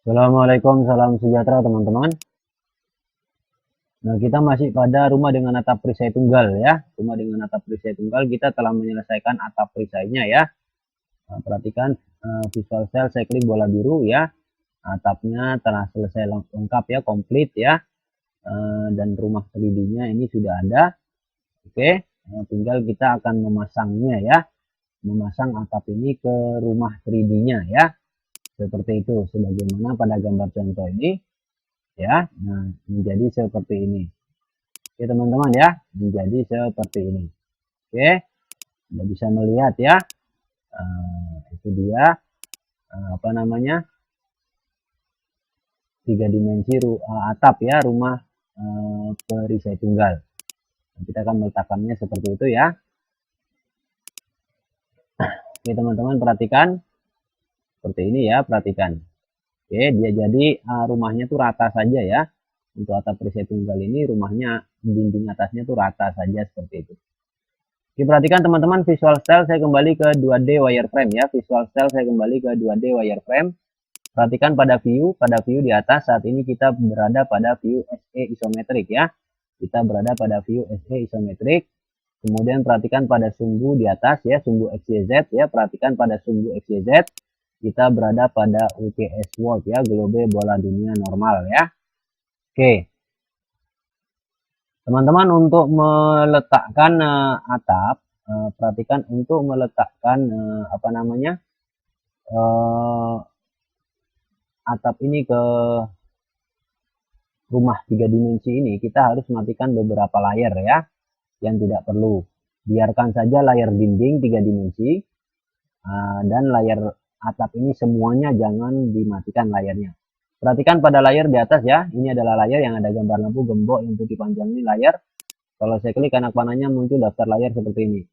Assalamualaikum, salam sejahtera teman-teman. Nah, kita masih pada rumah dengan atap perisai tunggal ya. Rumah dengan atap perisai tunggal kita telah menyelesaikan atap perisainya ya. Nah, perhatikan visual sel saya klik bola biru ya. Atapnya telah selesai lengkap ya, komplit ya. Dan rumah 3D-nya ini sudah ada. Oke, tinggal kita akan memasangnya ya. Memasang atap ini ke rumah 3D-nya ya. Seperti itu, sebagaimana pada gambar contoh ini ya. Nah, menjadi seperti ini. Oke teman-teman ya, menjadi seperti ini. Oke, Anda bisa melihat ya. Itu dia apa namanya, 3 dimensi atap ya, rumah perisai tunggal. Kita akan meletakkannya seperti itu ya. Oke teman-teman, perhatikan seperti ini ya, perhatikan. Oke, dia jadi rumahnya tuh rata saja ya. Untuk atap perisai tunggal ini rumahnya dinding atasnya tuh rata saja seperti itu. Oke, perhatikan teman-teman, visual style saya kembali ke 2D wireframe ya. Visual style saya kembali ke 2D wireframe. Perhatikan pada view di atas. Saat ini kita berada pada view SE isometrik ya. Kita berada pada view SE isometrik. Kemudian perhatikan pada sumbu di atas ya, sumbu XYZ ya. Perhatikan pada sumbu XYZ. Kita berada pada UKS World ya, globe bola dunia normal ya. Oke. Teman-teman, untuk meletakkan atap, perhatikan untuk meletakkan apa namanya, atap ini ke rumah 3 dimensi ini, kita harus matikan beberapa layer ya, yang tidak perlu. Biarkan saja layar dinding 3 dimensi, dan layar atap ini semuanya jangan dimatikan layarnya. Perhatikan pada layar di atas ya, ini adalah layar yang ada gambar lampu gembok yang putih panjang ini layar. Kalau saya klik anak panahnya muncul daftar layar seperti ini.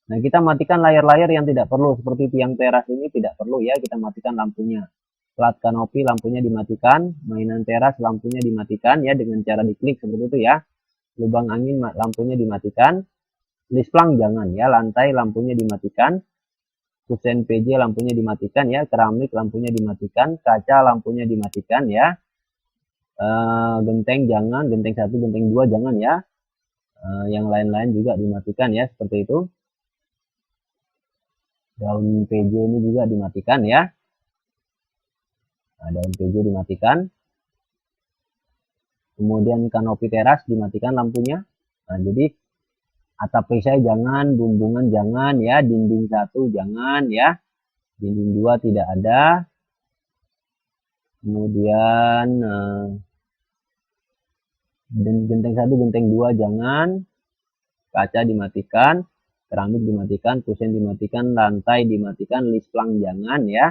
Nah, kita matikan layar-layar yang tidak perlu, seperti tiang teras ini tidak perlu ya, kita matikan lampunya. Plat kanopi lampunya dimatikan, mainan teras lampunya dimatikan ya, dengan cara diklik seperti itu ya. Lubang angin lampunya dimatikan, lisplang jangan ya, lantai lampunya dimatikan, kusen PJ lampunya dimatikan ya, keramik lampunya dimatikan, kaca lampunya dimatikan ya. Genteng jangan, genteng 1, genteng 2 jangan ya. Yang lain-lain juga dimatikan ya, seperti itu. Daun PJ ini juga dimatikan ya. Nah, daun PJ dimatikan. Kemudian kanopi teras dimatikan lampunya. Nah, jadi atap perisai jangan, bumbungan jangan ya, dinding 1 jangan ya. Dinding 2 tidak ada. Kemudian genteng 1, genteng 2 jangan. Kaca dimatikan, keramik dimatikan, kusen dimatikan, lantai dimatikan, lisplang jangan ya.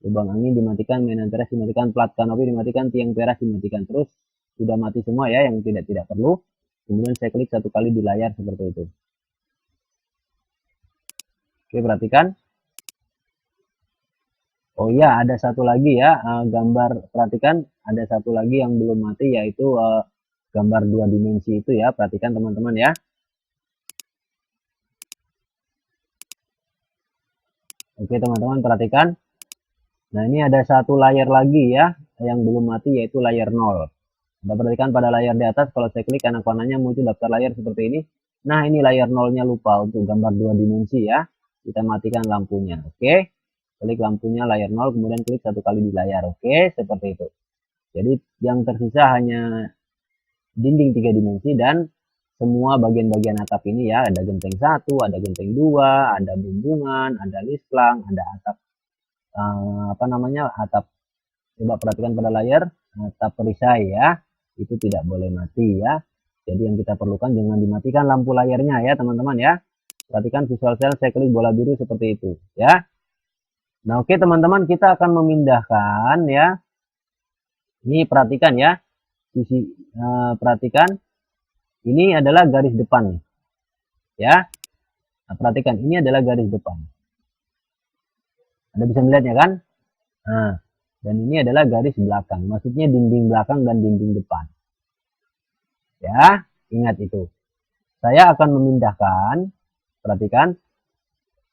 Lubang angin dimatikan, mainan teras dimatikan, plat kanopi dimatikan, tiang teras dimatikan. Terus sudah mati semua ya, yang tidak perlu. Kemudian saya klik 1 kali di layar seperti itu. Oke, perhatikan. Oh iya, ada satu lagi ya, gambar, perhatikan ada satu lagi yang belum mati, yaitu gambar 2 dimensi itu ya. Perhatikan teman-teman ya. Oke teman-teman, perhatikan. Nah, ini ada satu layar lagi ya, yang belum mati, yaitu layar 0. Anda perhatikan pada layar di atas, kalau saya klik kanan panahnya muncul daftar layar seperti ini. Nah, ini layar 0-nya lupa untuk gambar 2 dimensi ya. Kita matikan lampunya. Oke. Klik lampunya layar 0, kemudian klik 1 kali di layar. Oke, seperti itu. Jadi yang tersisa hanya dinding 3 dimensi dan semua bagian-bagian atap ini ya. Ada genteng 1, ada genteng 2, ada bumbungan, ada lisplang, ada atap apa namanya, atap. Coba perhatikan pada layar, atap perisai ya. Itu tidak boleh mati ya. Jadi yang kita perlukan jangan dimatikan lampu layarnya ya teman-teman ya. Perhatikan visual sel, saya klik bola biru seperti itu ya. Nah, oke teman-teman, kita akan memindahkan ya. Ini perhatikan ya. Perhatikan. Ini adalah garis depan nih. Ya. Nah, perhatikan, ini adalah garis depan. Anda bisa melihatnya kan? Nah, dan ini adalah garis belakang. Maksudnya dinding belakang dan dinding depan. Ya, ingat itu. Saya akan memindahkan, perhatikan,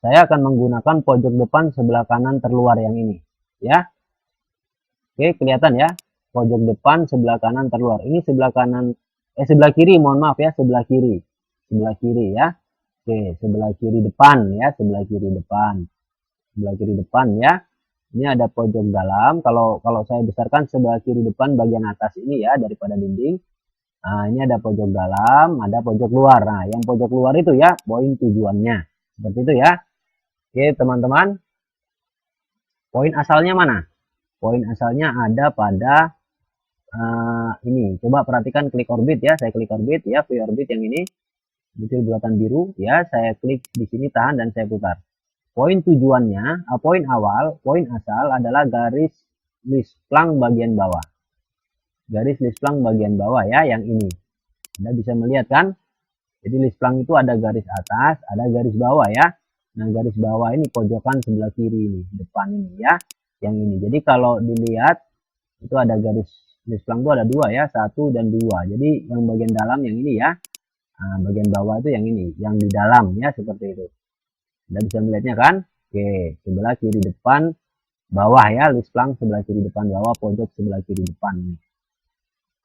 saya akan menggunakan pojok depan sebelah kanan terluar yang ini. Ya. Oke, kelihatan ya, pojok depan sebelah kanan terluar. Ini sebelah kanan, sebelah kiri, mohon maaf ya, sebelah kiri ya. Oke, sebelah kiri depan ya, sebelah kiri depan ya. Ini ada pojok dalam. Kalau saya besarkan sebelah kiri depan bagian atas ini ya, daripada dinding. Nah, ini ada pojok dalam, ada pojok luar. Nah, yang pojok luar itu ya poin tujuannya. Seperti itu ya. Oke, teman-teman. Poin asalnya mana? Poin asalnya ada pada ini. Coba perhatikan klik orbit ya. Saya klik orbit ya, view orbit yang ini. Muncul bulatan biru ya. Saya klik di sini, tahan dan saya putar. Poin tujuannya, poin awal, poin asal adalah garis lisplang bagian bawah. Garis lisplang bagian bawah ya, yang ini. Anda bisa melihat kan? Jadi lisplang itu ada garis atas, ada garis bawah ya. Nah, garis bawah ini pojokan sebelah kiri ini, depan ini ya, yang ini. Jadi kalau dilihat itu ada garis lisplang itu ada dua ya, 1 dan 2. Jadi yang bagian dalam yang ini ya. Nah, bagian bawah itu yang ini, yang di dalam ya, seperti itu. Anda bisa melihatnya kan? Oke, sebelah kiri depan bawah ya, lisplang sebelah kiri depan bawah, pojok sebelah kiri depan.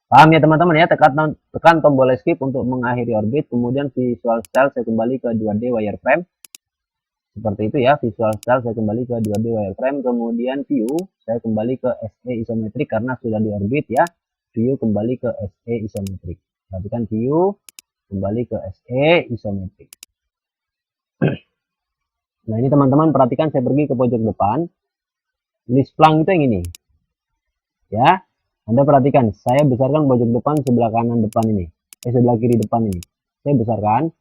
Paham ya teman-teman ya, tekan tombol escape untuk mengakhiri orbit, kemudian visual style saya kembali ke 2D wireframe. Seperti itu ya, visual style saya kembali ke 2D wireframe, kemudian view saya kembali ke SE isometrik karena sudah di orbit ya. View kembali ke SE isometrik. Perhatikan view kembali ke SE isometrik. Nah, ini teman-teman perhatikan, saya pergi ke pojok depan. Lisplang itu yang ini. Ya. Anda perhatikan, saya besarkan pojok depan sebelah kanan depan ini. Sebelah kiri depan ini. Saya besarkan.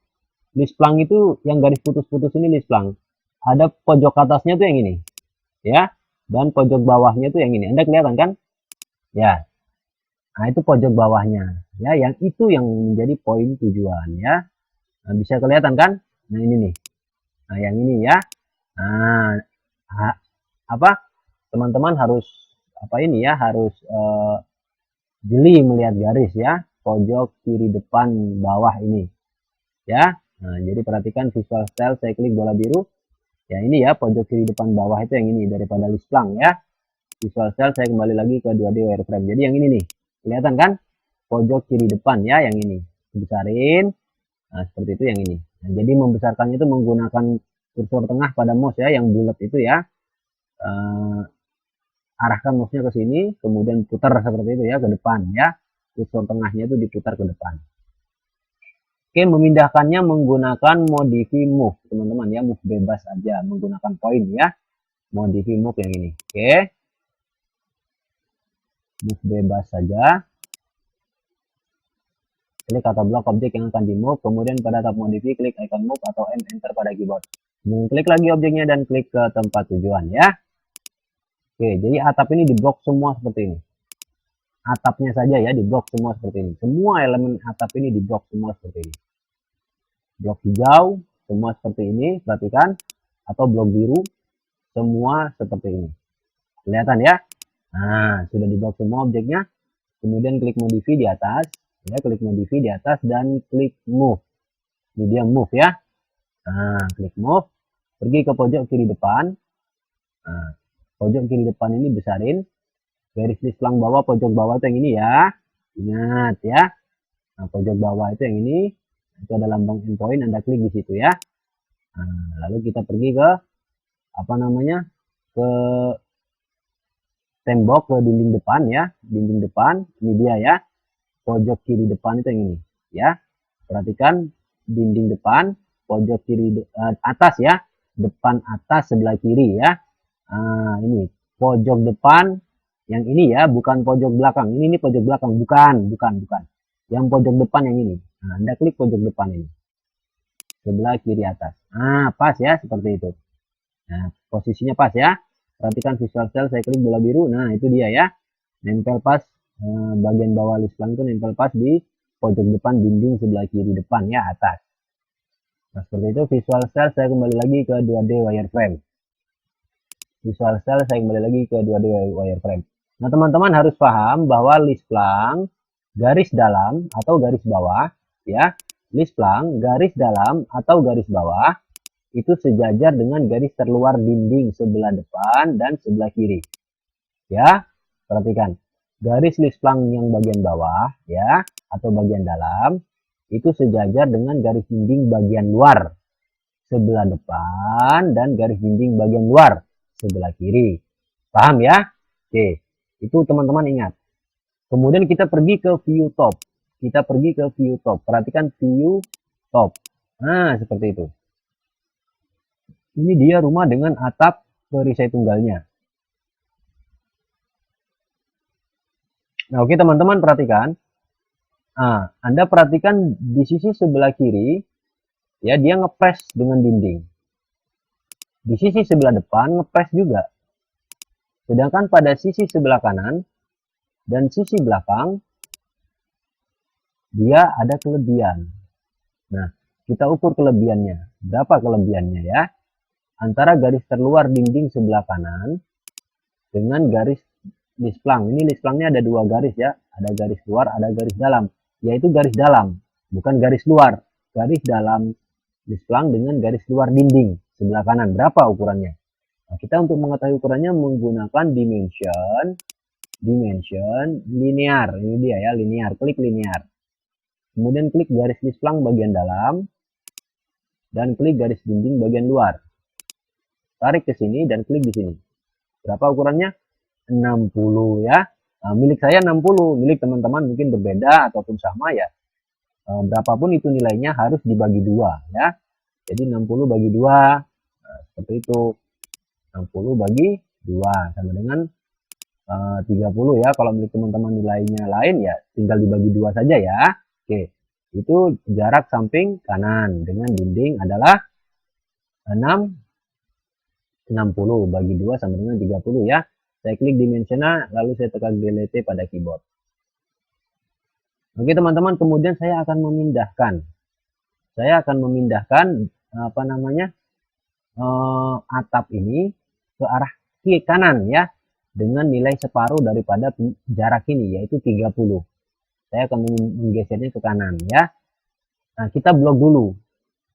Lisplang itu yang garis putus-putus ini lisplang. Ada pojok atasnya tuh yang ini. Ya. Dan pojok bawahnya tuh yang ini. Anda kelihatan kan? Ya. Nah, itu pojok bawahnya. Ya, yang itu yang menjadi poin tujuan ya. Nah, bisa kelihatan kan? Nah, ini nih. Nah, yang ini ya. Nah, apa? Teman-teman harus apa ini ya, harus jeli melihat garis ya, pojok kiri depan bawah ini ya. Nah, jadi perhatikan visual style, saya klik bola biru ya, ini ya pojok kiri depan bawah itu yang ini daripada lisplang ya. Visual style saya kembali lagi ke 2D wireframe, jadi yang ini nih, kelihatan kan pojok kiri depan ya, yang ini besarin. Nah, seperti itu yang ini. Nah, jadi membesarkannya itu menggunakan kursor tengah pada mouse ya, yang bulat itu ya. Arahkan mouse-nya ke sini, kemudian putar seperti itu ya, ke depan ya. Kursor tengahnya itu diputar ke depan. Oke, memindahkannya menggunakan modify move, teman-teman ya, move bebas aja, menggunakan poin ya. Modify move yang ini. Oke. Move bebas saja. Klik kata blok objek yang akan di move, kemudian pada tab modify klik icon move atau M enter pada keyboard. Kemudian klik lagi objeknya dan klik ke tempat tujuan ya. Oke, jadi atap ini diblok semua seperti ini. Atapnya saja ya diblok semua seperti ini. Semua elemen atap ini diblok semua seperti ini. Blok hijau semua seperti ini, perhatikan. Atau blok biru semua seperti ini. Kelihatan ya? Nah, sudah diblok semua objeknya. Kemudian klik modify di atas. Ya, klik modify di atas dan klik move. Ini dia move ya. Nah, klik move. Pergi ke pojok kiri depan. Nah, pojok kiri depan ini besarin. Garis lisplang bawah, pojok bawah itu yang ini ya. Ingat ya. Nah, pojok bawah itu yang ini. Itu ada lambang endpoint, Anda klik di situ ya. Nah, lalu kita pergi ke apa namanya? Ke tembok, ke dinding depan ya. Dinding depan, ini dia ya. Pojok kiri depan itu yang ini ya. Perhatikan dinding depan, pojok kiri atas ya. Depan atas sebelah kiri ya. Nah, ini pojok depan yang ini ya, bukan pojok belakang. Ini pojok belakang, bukan. Yang pojok depan yang ini. Nah, Anda klik pojok depan ini. Sebelah kiri atas. Nah, pas ya, seperti itu. Nah, posisinya pas ya. Perhatikan visual style, saya klik bola biru. Nah, itu dia ya. Nempel pas bagian bawah lisplang itu nempel pas di pojok depan dinding sebelah kiri depan ya, atas. Nah, seperti itu visual style, saya kembali lagi ke 2D wireframe. Visual style saya kembali lagi ke 2D wireframe. Nah, teman-teman harus paham bahwa lisplang garis dalam atau garis bawah ya, lisplang garis dalam atau garis bawah itu sejajar dengan garis terluar dinding sebelah depan dan sebelah kiri. Ya, perhatikan. Garis lisplang yang bagian bawah ya atau bagian dalam itu sejajar dengan garis dinding bagian luar sebelah depan dan garis dinding bagian luar sebelah kiri. Paham ya? Oke, itu teman-teman ingat. Kemudian kita pergi ke view top. Kita pergi ke view top. Perhatikan view top. Nah, seperti itu. Ini dia rumah dengan atap perisai tunggalnya. Nah, oke teman-teman perhatikan. Nah, Anda perhatikan di sisi sebelah kiri, ya dia ngepres dengan dinding. Di sisi sebelah depan ngepres juga. Sedangkan pada sisi sebelah kanan dan sisi belakang, dia ada kelebihan. Nah, kita ukur kelebihannya. Berapa kelebihannya ya? Antara garis terluar dinding sebelah kanan dengan garis lisplang. Ini lisplangnya ada dua garis ya. Ada garis luar, ada garis dalam. Yaitu garis dalam, bukan garis luar. Garis dalam lisplang dengan garis luar dinding sebelah kanan. Berapa ukurannya? Nah, kita untuk mengetahui ukurannya menggunakan dimension linear. Ini dia ya, linear. Klik linear. Kemudian klik garis lisplang bagian dalam dan klik garis dinding bagian luar. Tarik ke sini dan klik di sini. Berapa ukurannya? 60 ya. Nah, milik saya 60, milik teman-teman mungkin berbeda ataupun sama ya. Berapapun itu nilainya harus dibagi dua ya. Jadi 60 bagi 2, nah, seperti itu. 60 bagi 2 sama dengan 30 ya. Kalau milik teman-teman nilainya lain ya tinggal dibagi 2 saja ya. Oke, itu jarak samping kanan dengan dinding adalah 60 bagi 2 sama dengan 30 ya. Saya klik dimensional, lalu saya tekan delete pada keyboard. Oke teman-teman, kemudian saya akan memindahkan. Apa namanya atap ini ke arah kiri kanan ya, dengan nilai separuh daripada jarak ini yaitu 30. Saya akan menggesernya ke kanan ya. Nah, kita blok dulu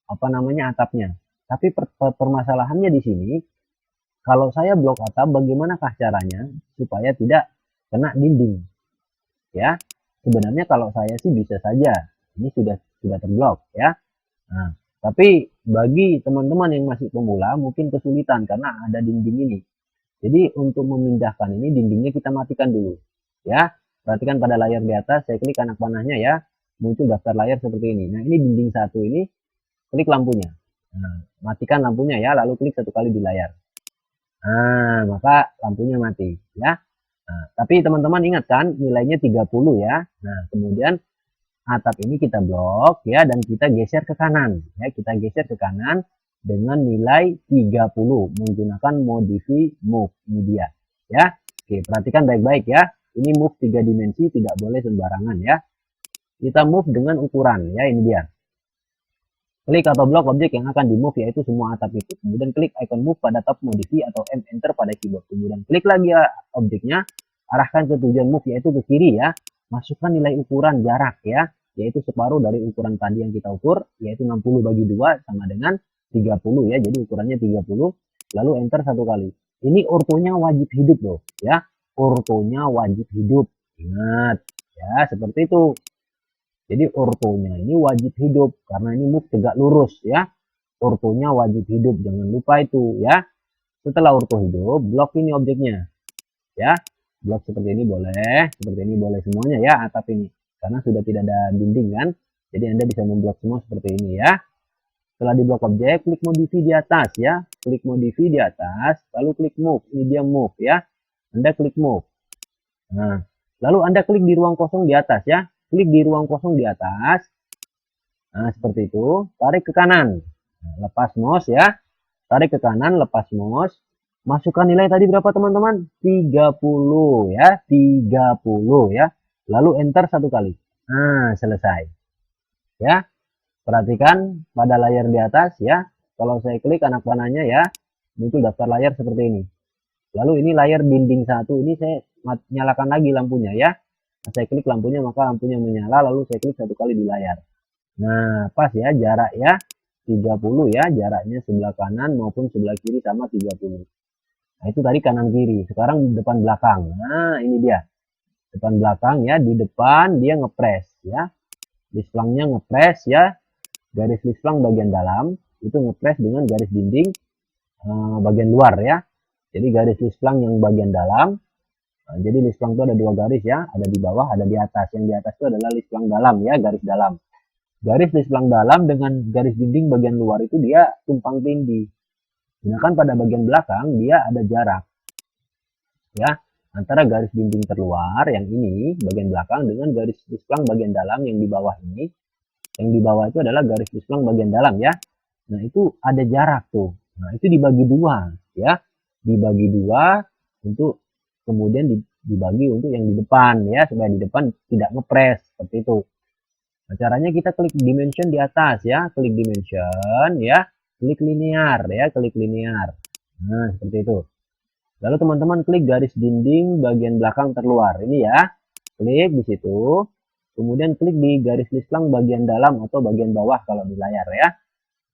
apa namanya atapnya. Tapi permasalahannya di sini, kalau saya blok atap, bagaimanakah caranya supaya tidak kena dinding? Ya, sebenarnya kalau saya sih bisa saja. Ini sudah terblok ya. Nah, tapi bagi teman-teman yang masih pemula mungkin kesulitan karena ada dinding ini. Jadi untuk memindahkan ini dindingnya kita matikan dulu. Ya, perhatikan pada layar di atas, saya klik anak panahnya ya, muncul daftar layar seperti ini. Nah, ini dinding satu ini, klik lampunya. Nah, matikan lampunya ya, lalu klik satu kali di layar. Nah, maka lampunya mati ya. Nah, tapi teman-teman ingat kan nilainya 30 ya. Nah, kemudian atap ini kita blok ya dan kita geser ke kanan ya. Kita geser ke kanan dengan nilai 30 menggunakan modify move. Ini dia ya. Oke, perhatikan baik-baik ya. Ini move 3 dimensi, tidak boleh sembarangan ya. Kita move dengan ukuran ya, ini dia. Klik atau blok objek yang akan di move yaitu semua atap itu. Kemudian klik icon move pada tab modify atau enter pada keyboard. Kemudian klik lagi ya objeknya, arahkan ke tujuan move yaitu ke kiri ya. Masukkan nilai ukuran jarak ya, yaitu separuh dari ukuran tadi yang kita ukur, yaitu 60 bagi 2 sama dengan 30 ya. Jadi ukurannya 30. Lalu enter satu kali. Ini ortonya wajib hidup loh ya. Ortonya wajib hidup. Ingat ya, seperti itu. Jadi ortonya ini wajib hidup karena ini move tegak lurus ya. Ortonya wajib hidup, jangan lupa itu ya. Setelah orto hidup, blok ini objeknya ya. Blok seperti ini boleh, seperti ini boleh semuanya ya atap ini. Karena sudah tidak ada dinding kan. Jadi Anda bisa memblok semua seperti ini ya. Setelah di blok objek, klik modify di atas ya. Klik modify di atas, lalu klik move. Ini dia move ya. Anda klik move. Nah, lalu Anda klik di ruang kosong di atas ya. Klik di ruang kosong di atas. Nah, seperti itu. Tarik ke kanan. Nah, lepas mouse ya. Tarik ke kanan, lepas mouse. Masukkan nilai tadi berapa teman-teman? 30 ya. 30 ya. Lalu enter satu kali. Nah, selesai. Ya. Perhatikan pada layar di atas ya. Kalau saya klik anak panahnya ya, muncul daftar layar seperti ini. Lalu ini layar dinding satu ini saya nyalakan lagi lampunya ya. Saya klik lampunya maka lampunya menyala, lalu saya klik satu kali di layar. Nah, pas ya jarak ya 30 ya, jaraknya sebelah kanan maupun sebelah kiri sama 30. Nah, itu tadi kanan kiri. Sekarang depan belakang. Nah, ini dia. Depan belakang ya, di depan dia ngepres ya. Lisplangnya ngepres ya. Garis lisplang bagian dalam itu ngepres dengan garis dinding bagian luar ya. Jadi garis lisplang yang bagian dalam. Jadi lisplang itu ada dua garis ya, ada di bawah, ada di atas. Yang di atas itu adalah lisplang dalam ya, garis dalam. Garis lisplang dalam dengan garis dinding bagian luar itu dia tumpang tindih. Sedangkan pada bagian belakang dia ada jarak ya antara garis dinding terluar yang ini bagian belakang dengan garis lisplang bagian dalam yang di bawah ini. Yang di bawah itu adalah garis lisplang bagian dalam ya. Nah, itu ada jarak tuh. Nah, itu dibagi dua ya. Dibagi dua untuk kemudian dibagi untuk yang di depan ya, supaya di depan tidak ngepres seperti itu. Nah, caranya kita klik dimension di atas ya, klik dimension ya, klik linear ya, klik linear. Nah, seperti itu. Lalu teman-teman klik garis dinding bagian belakang terluar ini ya. Klik di situ. Kemudian klik di garis lisplang bagian dalam atau bagian bawah kalau di layar ya.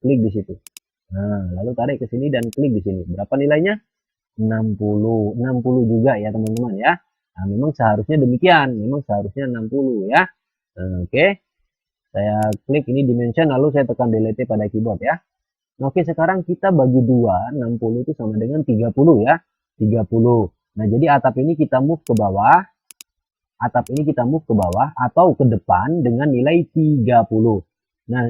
Klik di situ. Nah, lalu tarik ke sini dan klik di sini. Berapa nilainya? 60. 60 juga ya teman-teman ya. Nah, memang seharusnya demikian. Memang seharusnya 60 ya. Nah, oke. Saya klik ini dimension lalu saya tekan delete pada keyboard ya. Nah, oke, sekarang kita bagi dua. 60 itu sama dengan 30 ya. 30. Nah, jadi atap ini kita move ke bawah. Atap ini kita move ke bawah atau ke depan dengan nilai 30. Nah,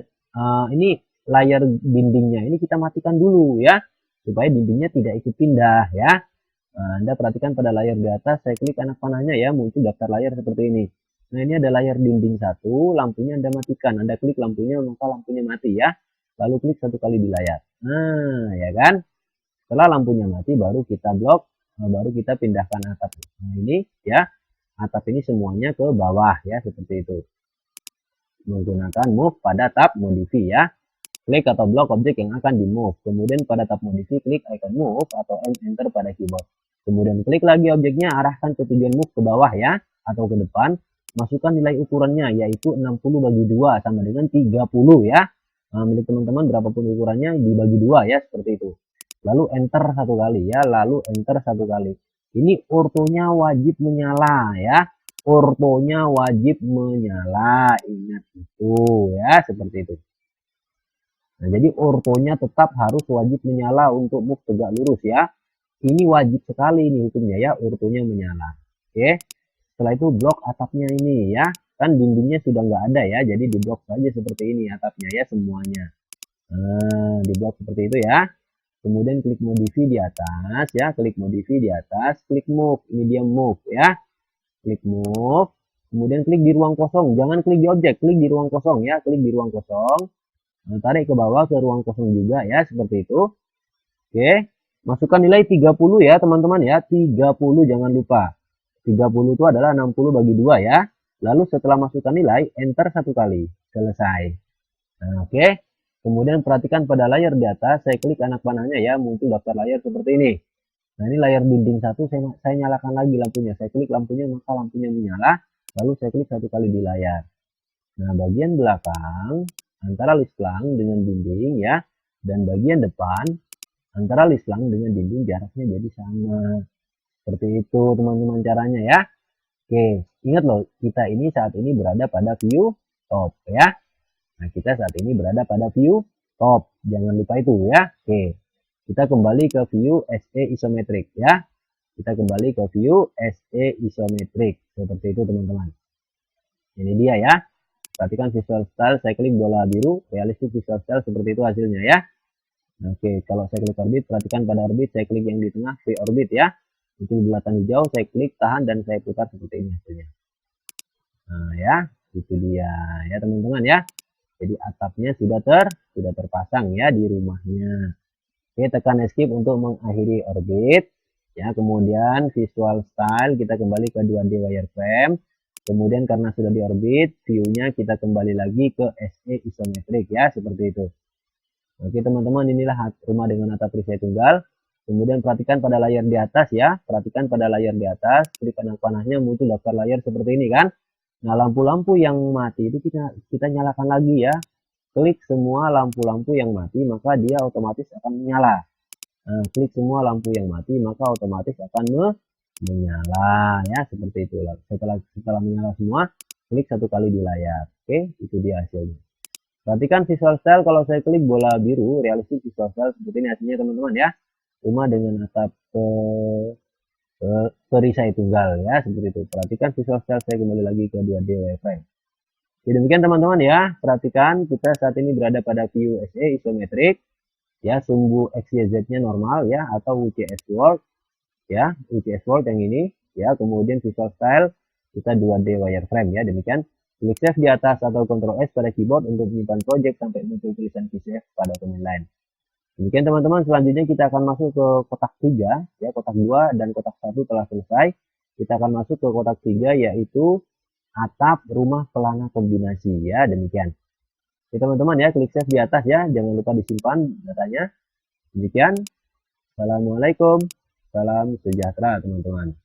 ini layar dindingnya ini kita matikan dulu ya, supaya dindingnya tidak ikut pindah ya. Nah, Anda perhatikan pada layar di atas, saya klik anak panahnya ya, muncul daftar layar seperti ini. Nah, ini ada layar dinding satu, lampunya Anda matikan. Anda klik lampunya, maka lampunya mati ya. Lalu klik satu kali di layar. Nah, ya kan? Setelah lampunya mati, baru kita blok, baru kita pindahkan atap. Nah, ini ya. Atap ini semuanya ke bawah ya, seperti itu. Menggunakan move pada tab modify ya. Klik atau blok objek yang akan di move. Kemudian pada tab modify klik icon move atau enter pada keyboard. Kemudian klik lagi objeknya, arahkan ke tujuan move ke bawah ya, atau ke depan. Masukkan nilai ukurannya yaitu 60 bagi 2 sama dengan 30 ya. Nah, milik teman-teman berapapun ukurannya dibagi 2 ya, seperti itu. Lalu enter satu kali ya, lalu enter satu kali. Ini ortonya wajib menyala ya. Ortonya wajib menyala. Ingat itu ya, seperti itu. Nah, jadi ortonya tetap harus wajib menyala untuk move tegak lurus ya. Ini wajib sekali ini hukumnya ya, ortonya menyala. Oke. Setelah itu blok atapnya ini ya. Kan dindingnya sudah nggak ada ya, jadi diblok saja seperti ini atapnya ya semuanya. Nah, diblok seperti itu ya. Kemudian klik modify di atas ya, klik modify di atas, klik move, ini dia move ya, klik move, kemudian klik di ruang kosong, jangan klik di objek, klik di ruang kosong ya, klik di ruang kosong, nah, tarik ke bawah ke ruang kosong juga ya, seperti itu. Oke, masukkan nilai 30 ya teman-teman ya, 30 jangan lupa, 30 itu adalah 60 bagi 2 ya, lalu setelah masukkan nilai, enter satu kali, selesai. Nah, oke. Kemudian perhatikan pada layar di atas, saya klik anak panahnya ya, muncul daftar layar seperti ini. Nah, ini layar dinding satu, saya nyalakan lagi lampunya. Saya klik lampunya, maka lampunya menyala. Lalu saya klik satu kali di layar. Nah, bagian belakang antara lisplang dengan dinding ya, dan bagian depan antara lisplang dengan dinding jaraknya jadi sama. Seperti itu teman-teman caranya ya. Oke, ingat loh, kita ini saat ini berada pada view top ya. Nah, kita saat ini berada pada view top. Jangan lupa itu ya. Oke. Kita kembali ke view SE isometric ya. Kita kembali ke view SE isometric. Seperti itu teman-teman. Ini dia ya. Perhatikan visual style. Saya klik bola biru. Realistic visual style seperti itu hasilnya ya. Nah, oke. Kalau saya klik orbit. Perhatikan pada orbit. Saya klik yang di tengah. Free orbit ya. Itu bulatan hijau. Saya klik tahan dan saya putar seperti ini hasilnya. Nah ya. Itu dia ya teman-teman ya. Jadi atapnya sudah terpasang ya di rumahnya. Oke, tekan escape untuk mengakhiri orbit. Ya, kemudian visual style kita kembali ke 2D wireframe. Kemudian karena sudah di orbit, view-nya kita kembali lagi ke SE isometric ya, seperti itu. Oke, teman-teman, inilah rumah dengan atap perisai tunggal. Kemudian perhatikan pada layar di atas ya. Perhatikan pada layar di atas, klik kanan panahnya muncul daftar layar seperti ini kan. Nah, lampu-lampu yang mati itu kita nyalakan lagi ya. Klik semua lampu-lampu yang mati, maka dia otomatis akan menyala. klik semua lampu yang mati, maka otomatis akan menyala ya, seperti itu. Setelah menyala semua, klik satu kali di layar. Oke, itu dia hasilnya. Perhatikan visual style, kalau saya klik bola biru, realistik visual style seperti ini hasilnya teman-teman ya. Rumah dengan atap perisai tunggal ya, seperti itu. Perhatikan visual style, saya kembali lagi ke 2D wireframe. Jadi demikian teman-teman ya, perhatikan kita saat ini berada pada view SE isometrik ya, sumbu XYZ-nya normal ya, atau UCS world ya, UCS world yang ini ya. Kemudian visual style kita 2D wireframe ya. Demikian, klik save di atas atau Ctrl S pada keyboard untuk menyimpan project sampai muncul tulisan save pada command line. Demikian teman-teman, selanjutnya kita akan masuk ke kotak 3 ya, kotak 2 dan kotak 1 telah selesai. Kita akan masuk ke kotak 3 yaitu atap rumah pelana kombinasi ya. Demikian. Oke teman-teman ya, klik save di atas ya, jangan lupa disimpan datanya. Demikian. Assalamualaikum, salam sejahtera teman-teman.